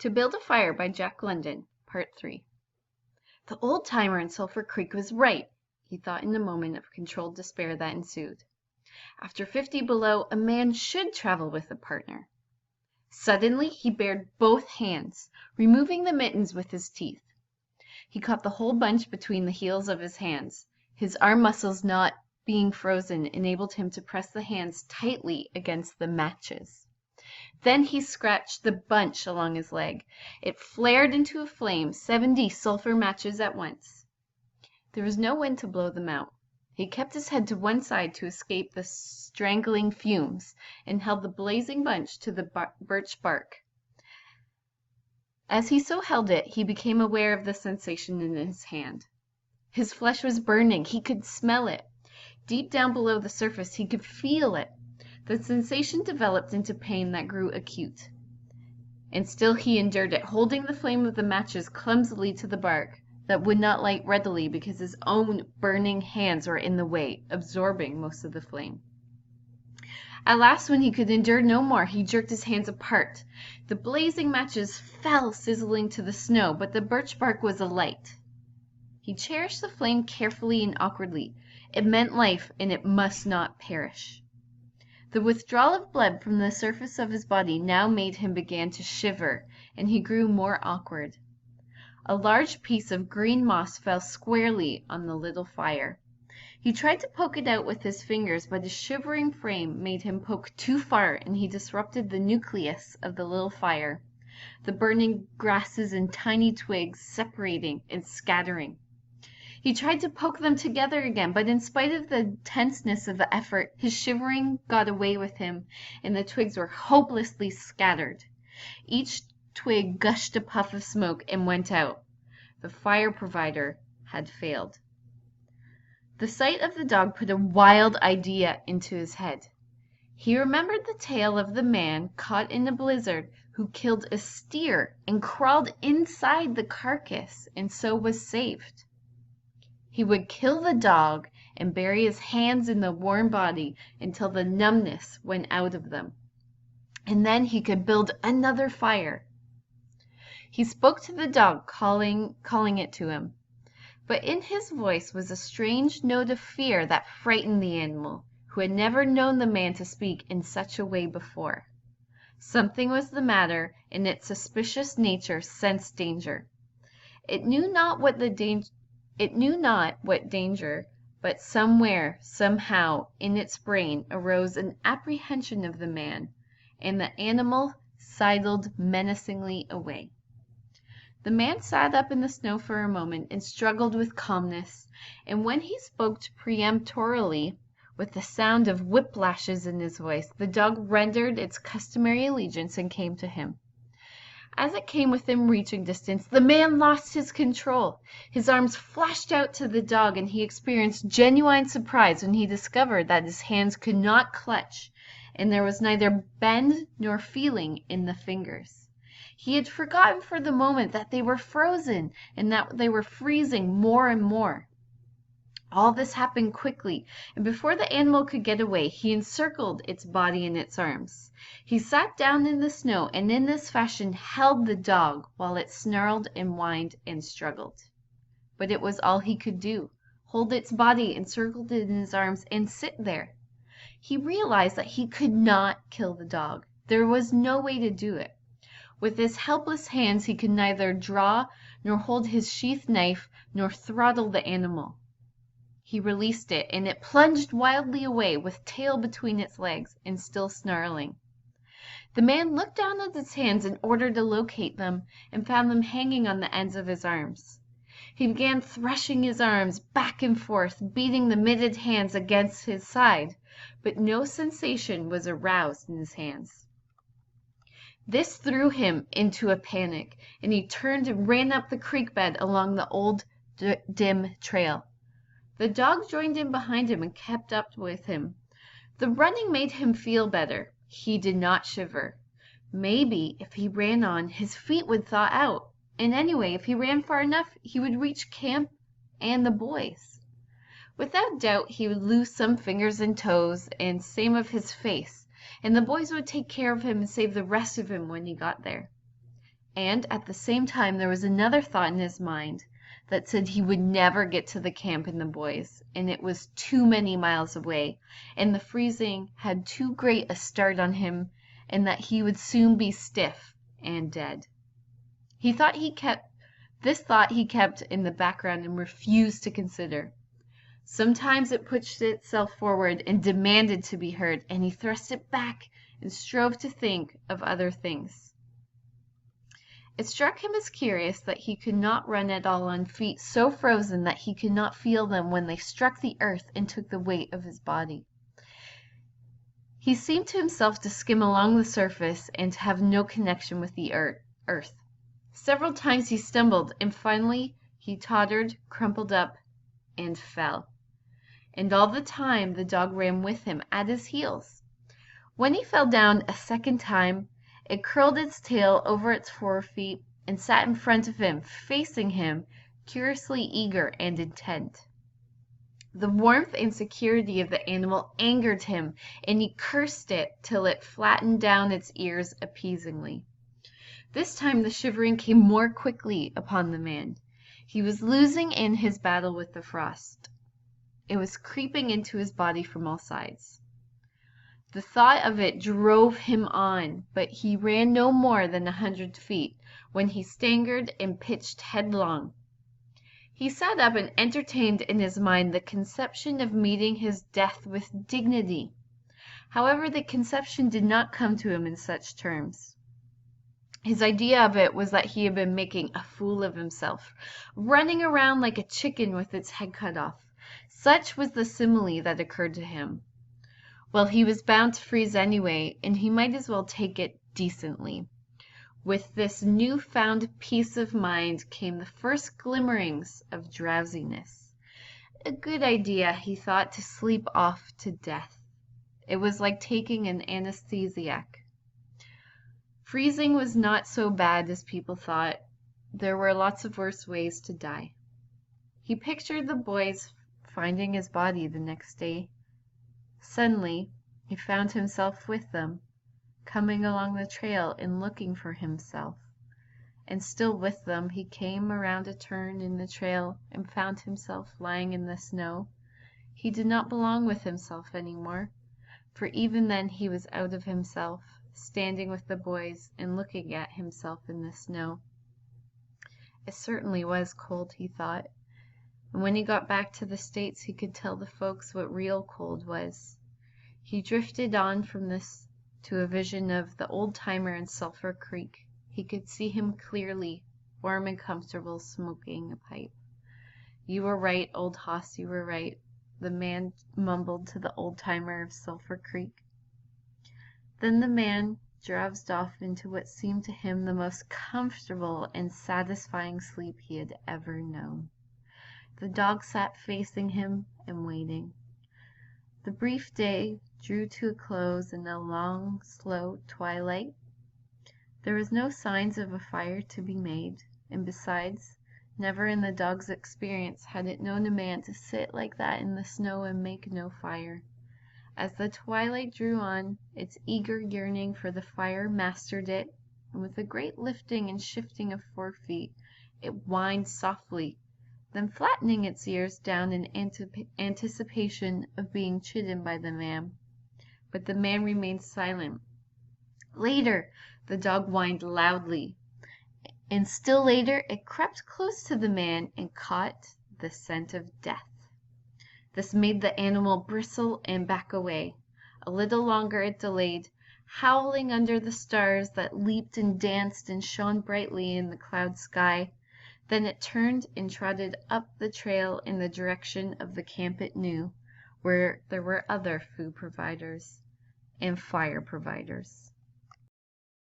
To Build a Fire by Jack London, Part 3. The old-timer in Sulphur Creek was right, he thought in the moment of controlled despair that ensued. After 50 below, a man should travel with a partner. Suddenly, he bared both hands, removing the mittens with his teeth. He caught the whole bunch between the heels of his hands. His arm muscles not being frozen enabled him to press the hands tightly against the matches. Then he scratched the bunch along his leg. It flared into a flame, 70 sulphur matches at once. There was no wind to blow them out. He kept his head to one side to escape the strangling fumes, and held the blazing bunch to the birch bark. As he so held it, he became aware of the sensation in his hand. His flesh was burning. He could smell it. Deep down below the surface, he could feel it. The sensation developed into pain that grew acute. And still he endured it, holding the flame of the matches clumsily to the bark that would not light readily because his own burning hands were in the way, absorbing most of the flame. At last, when he could endure no more, he jerked his hands apart. The blazing matches fell sizzling to the snow, but the birch bark was alight. He cherished the flame carefully and awkwardly. It meant life, and it must not perish. The withdrawal of blood from the surface of his body now made him begin to shiver, and he grew more awkward. A large piece of green moss fell squarely on the little fire. He tried to poke it out with his fingers, but his shivering frame made him poke too far, and he disrupted the nucleus of the little fire, the burning grasses and tiny twigs separating and scattering. He tried to poke them together again, but in spite of the tenseness of the effort, his shivering got away with him, and the twigs were hopelessly scattered. Each twig gushed a puff of smoke and went out. The fire provider had failed. The sight of the dog put a wild idea into his head. He remembered the tale of the man caught in a blizzard who killed a steer and crawled inside the carcass and so was saved. He would kill the dog and bury his hands in the warm body until the numbness went out of them. And then he could build another fire. He spoke to the dog, calling it to him. But in his voice was a strange note of fear that frightened the animal, who had never known the man to speak in such a way before. Something was the matter, and its suspicious nature sensed danger. It knew not what danger, but somewhere, somehow, in its brain arose an apprehension of the man, and the animal sidled menacingly away. The man sat up in the snow for a moment and struggled with calmness, and when he spoke peremptorily, with the sound of whiplashes in his voice, the dog rendered its customary allegiance and came to him. As it came within reaching distance, the man lost his control. His arms flashed out to the dog, and he experienced genuine surprise when he discovered that his hands could not clutch, and there was neither bend nor feeling in the fingers. He had forgotten for the moment that they were frozen, and that they were freezing more and more. All this happened quickly, and before the animal could get away, he encircled its body in its arms. He sat down in the snow, and in this fashion held the dog while it snarled and whined and struggled. But it was all he could do, hold its body encircled in his arms and sit there. He realized that he could not kill the dog. There was no way to do it. With his helpless hands he could neither draw, nor hold his sheath knife, nor throttle the animal. He released it, and it plunged wildly away with tail between its legs and still snarling. The man looked down at his hands in order to locate them, and found them hanging on the ends of his arms. He began threshing his arms back and forth, beating the mitted hands against his side, but no sensation was aroused in his hands. This threw him into a panic, and he turned and ran up the creek bed along the old dim trail. The dog joined in behind him and kept up with him. The running made him feel better. He did not shiver. Maybe, if he ran on, his feet would thaw out, and anyway, if he ran far enough, he would reach camp and the boys. Without doubt, he would lose some fingers and toes, and same of his face, and the boys would take care of him and save the rest of him when he got there. And at the same time there was another thought in his mind that said he would never get to the camp and the boys, and it was too many miles away, and the freezing had too great a start on him, and that he would soon be stiff and dead. This thought he kept in the background and refused to consider. Sometimes it pushed itself forward and demanded to be heard, and he thrust it back and strove to think of other things. It struck him as curious that he could not run at all on feet so frozen that he could not feel them when they struck the earth and took the weight of his body. He seemed to himself to skim along the surface and to have no connection with the earth. Several times he stumbled, and finally he tottered, crumpled up, and fell. And all the time the dog ran with him at his heels. When he fell down a second time, it curled its tail over its forefeet and sat in front of him, facing him, curiously eager and intent. The warmth and security of the animal angered him, and he cursed it till it flattened down its ears appeasingly. This time the shivering came more quickly upon the man. He was losing in his battle with the frost. It was creeping into his body from all sides. The thought of it drove him on, but he ran no more than 100 feet, when he staggered and pitched headlong. He sat up and entertained in his mind the conception of meeting his death with dignity. However, the conception did not come to him in such terms. His idea of it was that he had been making a fool of himself, running around like a chicken with its head cut off. Such was the simile that occurred to him. Well, he was bound to freeze anyway, and he might as well take it decently. With this new-found peace of mind came the first glimmerings of drowsiness. A good idea, he thought, to sleep off to death. It was like taking an anesthesiac. Freezing was not so bad as people thought. There were lots of worse ways to die. He pictured the boys finding his body the next day. Suddenly, he found himself with them, coming along the trail and looking for himself. And still with them, he came around a turn in the trail and found himself lying in the snow. He did not belong with himself any more, for even then he was out of himself, standing with the boys and looking at himself in the snow. It certainly was cold, he thought, and when he got back to the States he could tell the folks what real cold was. He drifted on from this to a vision of the old-timer in Sulphur Creek. He could see him clearly, warm and comfortable, smoking a pipe. "You were right, old hoss, you were right," the man mumbled to the old-timer of Sulphur Creek. Then the man drowsed off into what seemed to him the most comfortable and satisfying sleep he had ever known. The dog sat facing him and waiting. The brief day drew to a close in a long, slow twilight. There was no signs of a fire to be made, and besides, never in the dog's experience had it known a man to sit like that in the snow and make no fire. As the twilight drew on, its eager yearning for the fire mastered it, and with a great lifting and shifting of forefeet, it whined softly, then flattening its ears down in anticipation of being chidden by the man. But the man remained silent. Later, the dog whined loudly, and still later it crept close to the man and caught the scent of death. This made the animal bristle and back away. A little longer it delayed, howling under the stars that leaped and danced and shone brightly in the cloud sky. Then it turned and trotted up the trail in the direction of the camp it knew, where there were other food providers and fire providers.